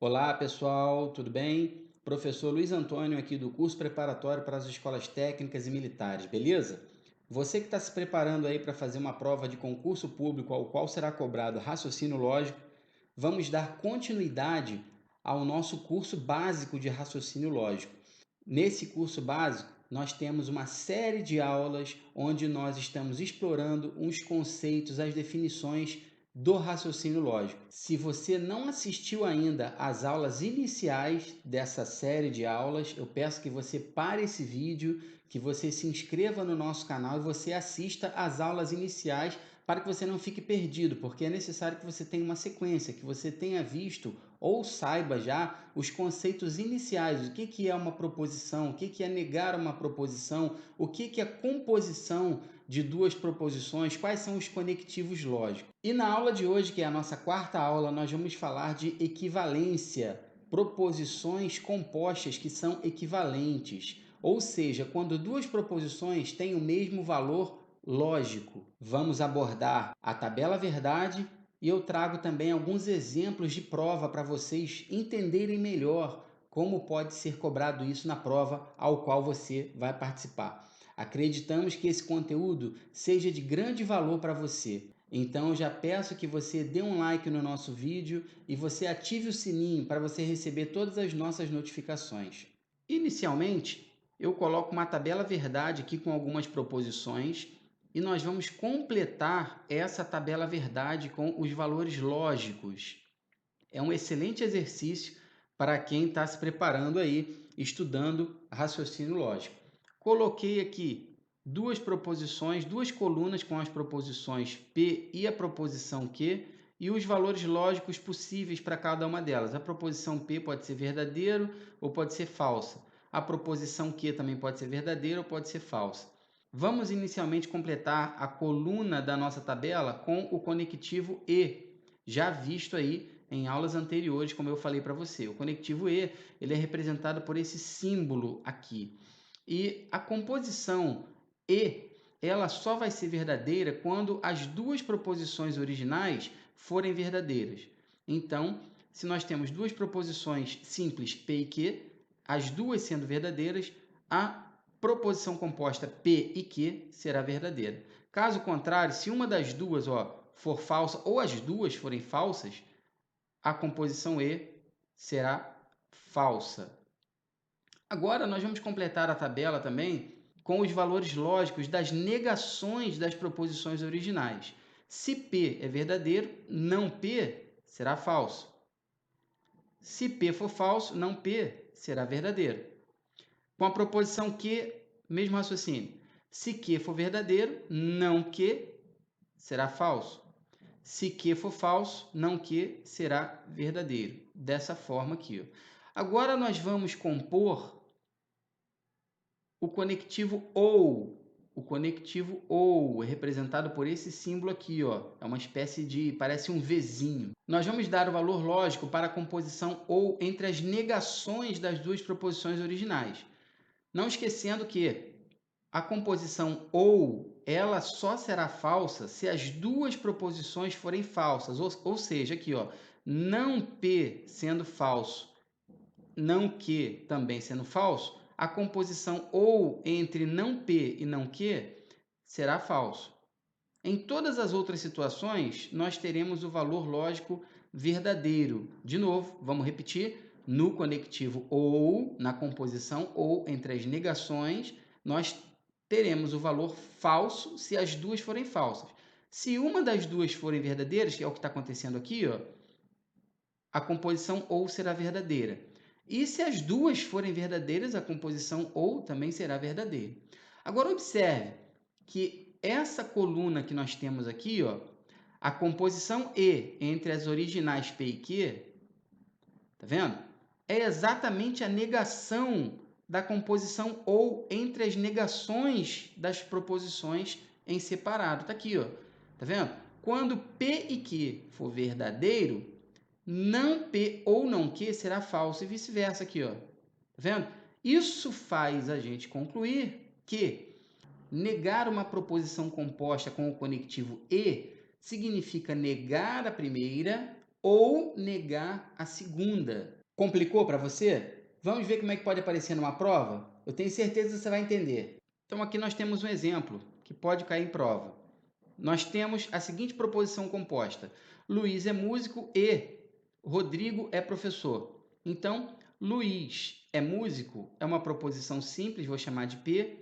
Olá pessoal, tudo bem? Professor Luiz Antônio aqui do curso preparatório para as escolas técnicas e militares, beleza? Você que está se preparando aí para fazer uma prova de concurso público ao qual será cobrado raciocínio lógico, vamos dar continuidade ao nosso curso básico de raciocínio lógico. Nesse curso básico, nós temos uma série de aulas onde nós estamos explorando uns conceitos, as definições do raciocínio lógico. Se você não assistiu ainda às aulas iniciais dessa série de aulas, eu peço que você pare esse vídeo, que você se inscreva no nosso canal e você assista às aulas iniciais para que você não fique perdido, porque é necessário que você tenha uma sequência, que você tenha visto ou saiba já os conceitos iniciais, o que é uma proposição, o que é negar uma proposição, o que é composição de duas proposições, quais são os conectivos lógicos. E na aula de hoje, que é a nossa quarta aula, nós vamos falar de equivalência, proposições compostas que são equivalentes, ou seja, quando duas proposições têm o mesmo valor lógico. Vamos abordar a tabela verdade e eu trago também alguns exemplos de prova para vocês entenderem melhor como pode ser cobrado isso na prova ao qual você vai participar. Acreditamos que esse conteúdo seja de grande valor para você. Então eu já peço que você dê um like no nosso vídeo e você ative o sininho para você receber todas as nossas notificações. Inicialmente, eu coloco uma tabela verdade aqui com algumas proposições e nós vamos completar essa tabela verdade com os valores lógicos. É um excelente exercício para quem está se preparando aí, estudando raciocínio lógico. Coloquei aqui duas proposições, duas colunas com as proposições P e a proposição Q e os valores lógicos possíveis para cada uma delas. A proposição P pode ser verdadeiro ou pode ser falsa. A proposição Q também pode ser verdadeira ou pode ser falsa. Vamos inicialmente completar a coluna da nossa tabela com o conectivo E, já visto aí em aulas anteriores, como eu falei para você. O conectivo E, ele é representado por esse símbolo aqui. E a composição E, ela só vai ser verdadeira quando as duas proposições originais forem verdadeiras. Então, se nós temos duas proposições simples P e Q, as duas sendo verdadeiras, a proposição composta P e Q será verdadeira. Caso contrário, se uma das duas for falsa ou as duas forem falsas, a composição E será falsa. Agora nós vamos completar a tabela também com os valores lógicos das negações das proposições originais. Se P é verdadeiro, não P será falso. Se P for falso, não P será verdadeiro. Com a proposição Q, mesmo raciocínio. Se Q for verdadeiro, não Q será falso. Se Q for falso, não Q será verdadeiro. Dessa forma aqui. Agora nós vamos compor o conectivo OU. O conectivo OU é representado por esse símbolo aqui, é uma espécie de, parece um Vzinho. Nós vamos dar o valor lógico para a composição OU entre as negações das duas proposições originais. Não esquecendo que a composição OU, ela só será falsa se as duas proposições forem falsas, ou seja, aqui, não P sendo falso, não Q também sendo falso, a composição OU entre não P e não Q será falso. Em todas as outras situações, nós teremos o valor lógico verdadeiro. De novo, vamos repetir, no conectivo OU, na composição OU entre as negações, nós teremos o valor falso se as duas forem falsas. Se uma das duas forem verdadeiras, que é o que está acontecendo aqui, a composição OU será verdadeira. E se as duas forem verdadeiras, a composição OU também será verdadeira. Agora observe que essa coluna que nós temos aqui, a composição E entre as originais P e Q, tá vendo? É exatamente a negação da composição OU entre as negações das proposições em separado. Tá aqui, tá vendo? Quando P e Q for verdadeiro, não P ou não Q será falso e vice-versa aqui, Tá vendo? Isso faz a gente concluir que negar uma proposição composta com o conectivo E significa negar a primeira ou negar a segunda. Complicou para você? Vamos ver como é que pode aparecer numa prova? Eu tenho certeza que você vai entender. Então aqui nós temos um exemplo que pode cair em prova. Nós temos a seguinte proposição composta: Luiz é músico e Rodrigo é professor. Então, Luiz é músico é uma proposição simples, vou chamar de P.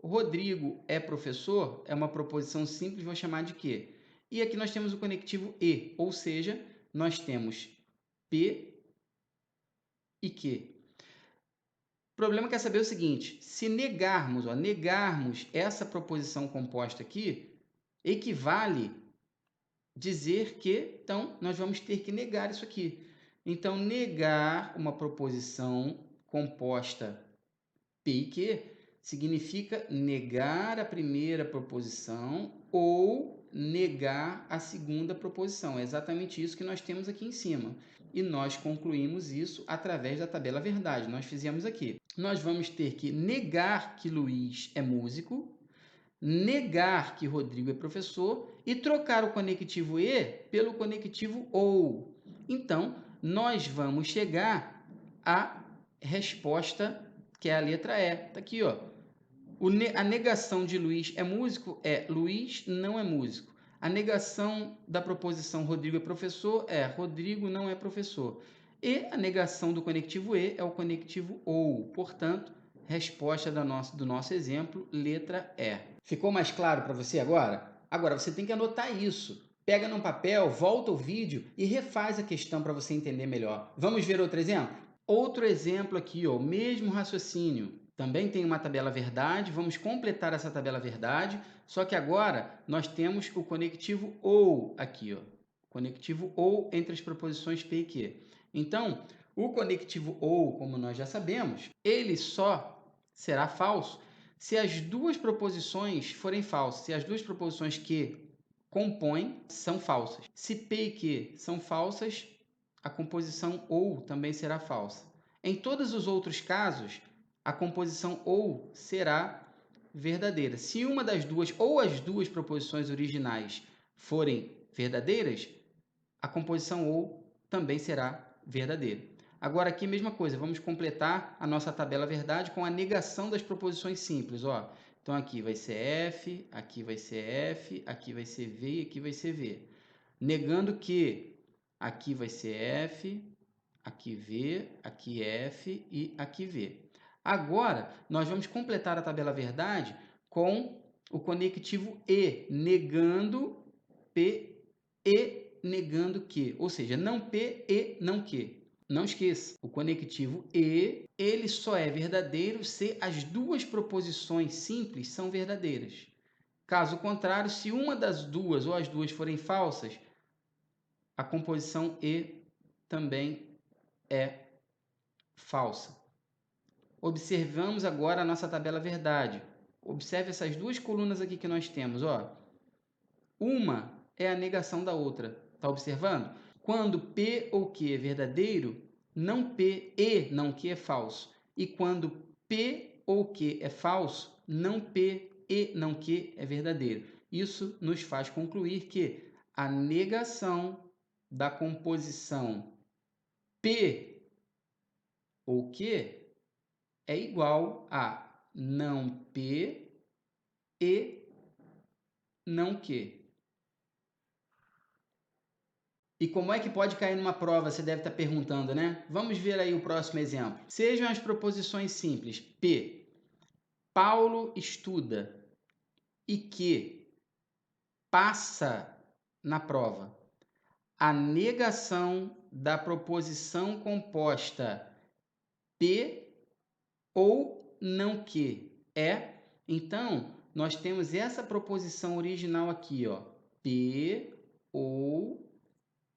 Rodrigo é professor é uma proposição simples, vou chamar de Q. E aqui nós temos o conectivo E, ou seja, nós temos P e Q. O problema é saber o seguinte: se negarmos essa proposição composta aqui, equivale dizer que, então, nós vamos ter que negar isso aqui. Então, negar uma proposição composta P e Q significa negar a primeira proposição ou negar a segunda proposição. É exatamente isso que nós temos aqui em cima. E nós concluímos isso através da tabela verdade. Nós fizemos aqui. Nós vamos ter que negar que Luiz é músico, negar que Rodrigo é professor e trocar o conectivo E pelo conectivo OU. Então, nós vamos chegar à resposta que é a letra E. Está aqui, ó. A negação de Luiz é músico é Luiz não é músico. A negação da proposição Rodrigo é professor é Rodrigo não é professor. E a negação do conectivo E é o conectivo OU. Portanto, resposta do nosso exemplo, letra E. Ficou mais claro para você agora? Agora você tem que anotar isso. Pega num papel, volta o vídeo e refaz a questão para você entender melhor. Vamos ver outro exemplo? Outro exemplo aqui, ó, o mesmo raciocínio. Também tem uma tabela verdade, vamos completar essa tabela verdade, só que agora nós temos o conectivo OU aqui, ó. Conectivo OU entre as proposições P e Q. Então, o conectivo OU, como nós já sabemos, ele só será falso se as duas proposições forem falsas, se as duas proposições que compõem são falsas. Se P e Q são falsas, a composição OU também será falsa. Em todos os outros casos, a composição OU será verdadeira. Se uma das duas ou as duas proposições originais forem verdadeiras, a composição OU também será verdadeira. Agora aqui, mesma coisa, vamos completar a nossa tabela verdade com a negação das proposições simples. Ó. Então, aqui vai ser F, aqui vai ser F, aqui vai ser V e aqui vai ser V. Negando que aqui vai ser F, aqui V, aqui F e aqui V. Agora, nós vamos completar a tabela verdade com o conectivo E, negando P e negando Q, ou seja, não P e não Q. Não esqueça, o conectivo E, ele só é verdadeiro se as duas proposições simples são verdadeiras. Caso contrário, se uma das duas ou as duas forem falsas, a composição E também é falsa. Observamos agora a nossa tabela verdade. Observe essas duas colunas aqui que nós temos, ó. Uma é a negação da outra. Está observando? Quando P ou Q é verdadeiro, não P e não Q é falso. E quando P ou Q é falso, não P e não Q é verdadeiro. Isso nos faz concluir que a negação da composição P ou Q é igual a não P e não Q. E como é que pode cair numa prova? Você deve estar perguntando, né? Vamos ver aí o próximo exemplo. Sejam as proposições simples. P. Paulo estuda e que passa na prova. A negação da proposição composta P ou não que é. Então, nós temos essa proposição original aqui, ó. P ou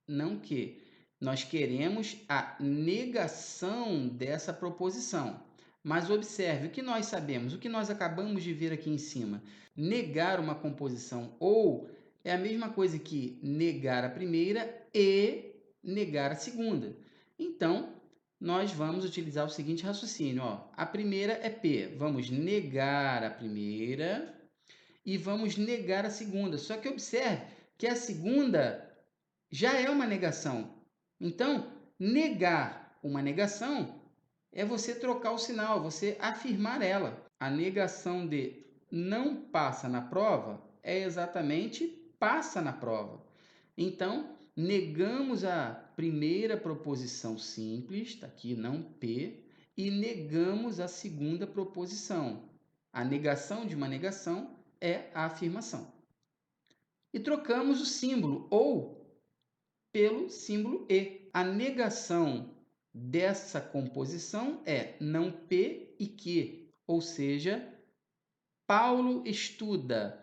não que. Nós queremos a negação dessa proposição. Mas observe o que nós sabemos, o que nós acabamos de ver aqui em cima. Negar uma composição ou é a mesma coisa que negar a primeira e negar a segunda. Então, nós vamos utilizar o seguinte raciocínio. Ó. A primeira é P. Vamos negar a primeira e vamos negar a segunda. Só que observe que a segunda já é uma negação. Então, negar uma negação é você trocar o sinal, você afirmar ela. A negação de não passa na prova é exatamente passa na prova. Então, negamos a primeira proposição simples, está aqui não P, e negamos a segunda proposição. A negação de uma negação é a afirmação. E trocamos o símbolo ou pelo símbolo E. A negação dessa composição é não P e que, ou seja, Paulo estuda.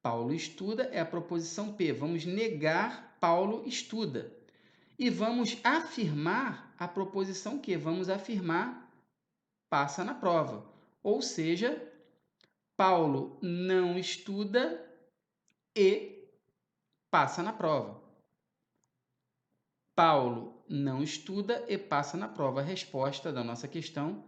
Paulo estuda é a proposição P. Vamos negar Paulo estuda. E vamos afirmar a proposição que? Vamos afirmar passa na prova. Ou seja, Paulo não estuda e passa na prova. Paulo não estuda e passa na prova. A resposta da nossa questão,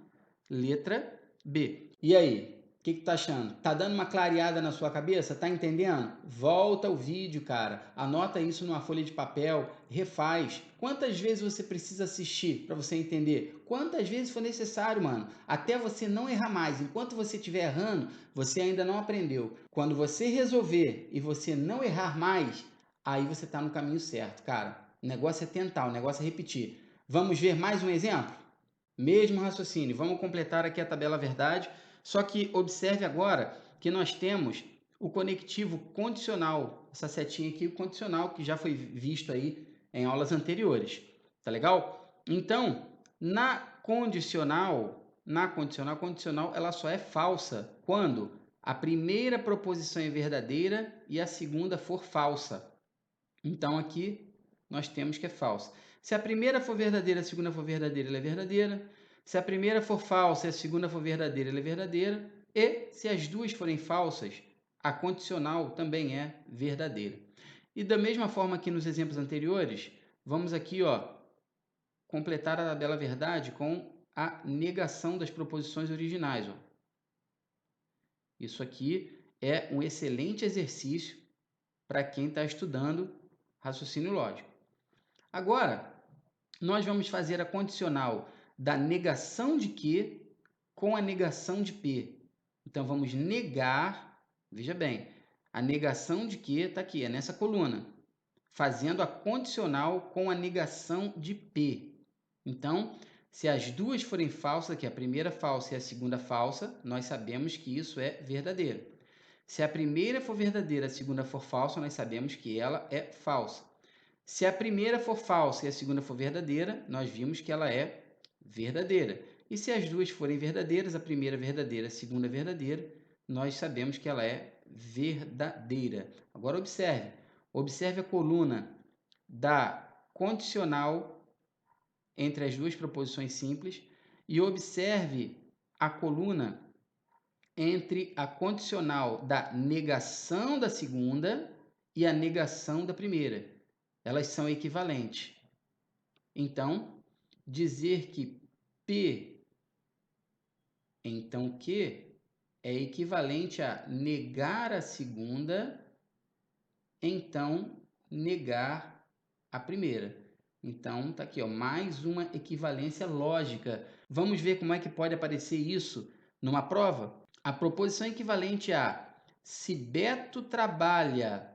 letra B. E aí? O que tá achando? Tá dando uma clareada na sua cabeça? Tá entendendo? Volta o vídeo, cara. Anota isso numa folha de papel, refaz. Quantas vezes você precisa assistir para você entender? Quantas vezes for necessário, mano? Até você não errar mais. Enquanto você estiver errando, você ainda não aprendeu. Quando você resolver e você não errar mais, aí você tá no caminho certo, cara. O negócio é tentar, o negócio é repetir. Vamos ver mais um exemplo? Mesmo raciocínio. Vamos completar aqui a tabela verdade. Só que observe agora que nós temos o conectivo condicional. Essa setinha aqui, o condicional, que já foi visto aí em aulas anteriores. Tá legal? Então, condicional, ela só é falsa quando a primeira proposição é verdadeira e a segunda for falsa. Então, aqui nós temos que é falsa. Se a primeira for verdadeira, a segunda for verdadeira, ela é verdadeira. Se a primeira for falsa e a segunda for verdadeira, ela é verdadeira. E se as duas forem falsas, a condicional também é verdadeira. E da mesma forma que nos exemplos anteriores, vamos aqui, completar a tabela verdade com a negação das proposições originais. Isso aqui é um excelente exercício para quem está estudando raciocínio lógico. Agora, nós vamos fazer a condicional da negação de Q com a negação de P. Então, vamos negar, veja bem, a negação de Q está aqui, é nessa coluna, fazendo a condicional com a negação de P. Então, se as duas forem falsas, aqui a primeira falsa e a segunda falsa, nós sabemos que isso é verdadeiro. Se a primeira for verdadeira, a segunda for falsa, nós sabemos que ela é falsa. Se a primeira for falsa e a segunda for verdadeira, nós vimos que ela é verdadeira. E se as duas forem verdadeiras, a primeira verdadeira, a segunda verdadeira, nós sabemos que ela é verdadeira. Agora observe a coluna da condicional entre as duas proposições simples e observe a coluna entre a condicional da negação da segunda e a negação da primeira. Elas são equivalentes. Então, dizer que P, então Q, é equivalente a negar a segunda, então negar a primeira. Então, tá aqui, mais uma equivalência lógica. Vamos ver como é que pode aparecer isso numa prova? A proposição equivalente a se Beto trabalha,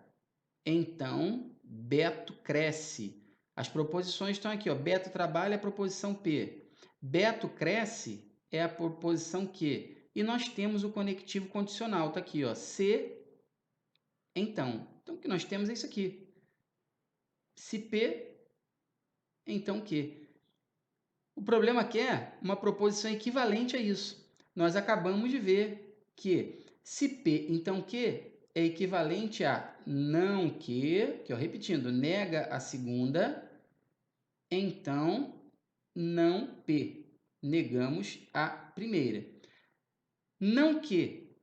então Beto cresce. As proposições estão aqui, Beto trabalha é a proposição P. Beto cresce é a proposição Q. E nós temos o conectivo condicional, está aqui, se, então. Então, o que nós temos é isso aqui. Se P, então Q. O problema aqui é uma proposição equivalente a isso. Nós acabamos de ver que se P, então Q, é equivalente a não que, repetindo, nega a segunda, então não P. Negamos a primeira. Não que.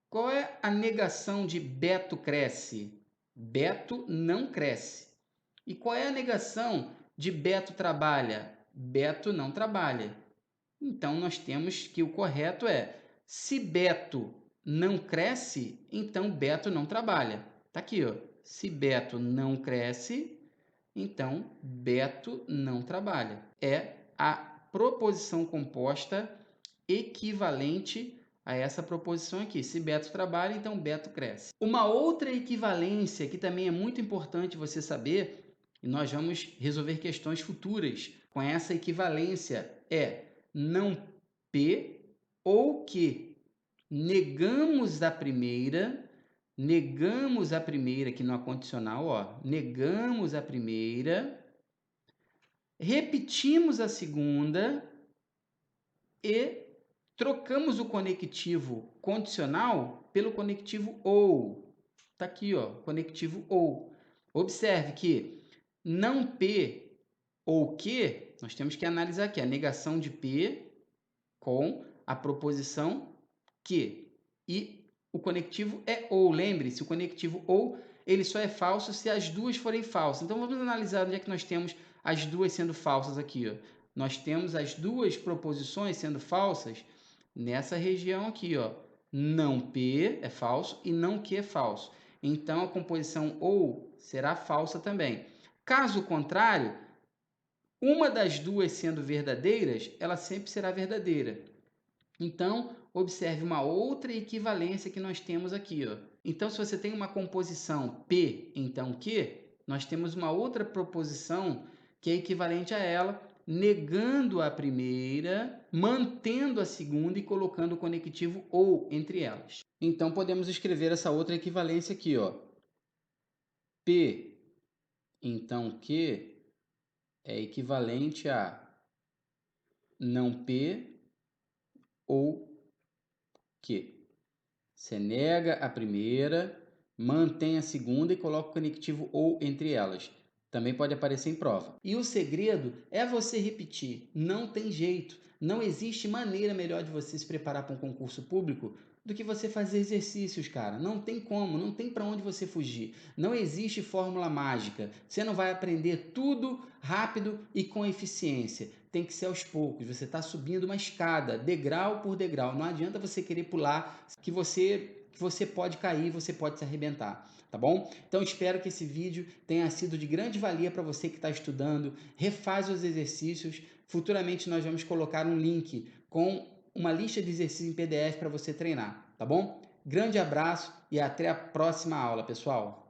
Qual é a negação de Beto cresce? Beto não cresce. E qual é a negação de Beto trabalha? Beto não trabalha. Então, nós temos que o correto é, se Beto não cresce, então Beto não trabalha. Está aqui, Se Beto não cresce, Então, Beto não trabalha. É a proposição composta equivalente a essa proposição aqui. Se Beto trabalha, então Beto cresce. Uma outra equivalência que também é muito importante você saber, e nós vamos resolver questões futuras com essa equivalência, é não P ou que. Negamos a primeira aqui no condicional, ó, negamos a primeira, repetimos a segunda e trocamos o conectivo condicional pelo conectivo ou. Tá aqui, ó, conectivo ou. Observe que não P ou que, nós temos que analisar aqui a negação de P com a proposição que. E o conectivo é ou. Lembre-se, o conectivo ou ele só é falso se as duas forem falsas. Então vamos analisar onde é que nós temos as duas sendo falsas aqui. Ó. Nós temos as duas proposições sendo falsas nessa região aqui. Ó. Não P é falso e não Q é falso. Então a composição ou será falsa também. Caso contrário, uma das duas sendo verdadeiras, ela sempre será verdadeira. Então, observe uma outra equivalência que nós temos aqui. Ó. Então, se você tem uma composição P, então Q, nós temos uma outra proposição que é equivalente a ela, negando a primeira, mantendo a segunda e colocando o conectivo ou entre elas. Então, podemos escrever essa outra equivalência aqui. Ó. P, então Q, é equivalente a não P ou Q. Você nega a primeira, mantém a segunda e coloca o conectivo ou entre elas. Também pode aparecer em prova. E o segredo é você repetir. Não tem jeito. Não existe maneira melhor de você se preparar para um concurso público do que você fazer exercícios, cara. Não tem como, não tem para onde você fugir. Não existe fórmula mágica. Você não vai aprender tudo rápido e com eficiência. Tem que ser aos poucos. Você está subindo uma escada, degrau por degrau. Não adianta você querer pular que você pode cair, você pode se arrebentar, tá bom? Então espero que esse vídeo tenha sido de grande valia para você que está estudando. Refaz os exercícios. Futuramente nós vamos colocar um link com uma lista de exercícios em PDF para você treinar, tá bom? Grande abraço e até a próxima aula, pessoal!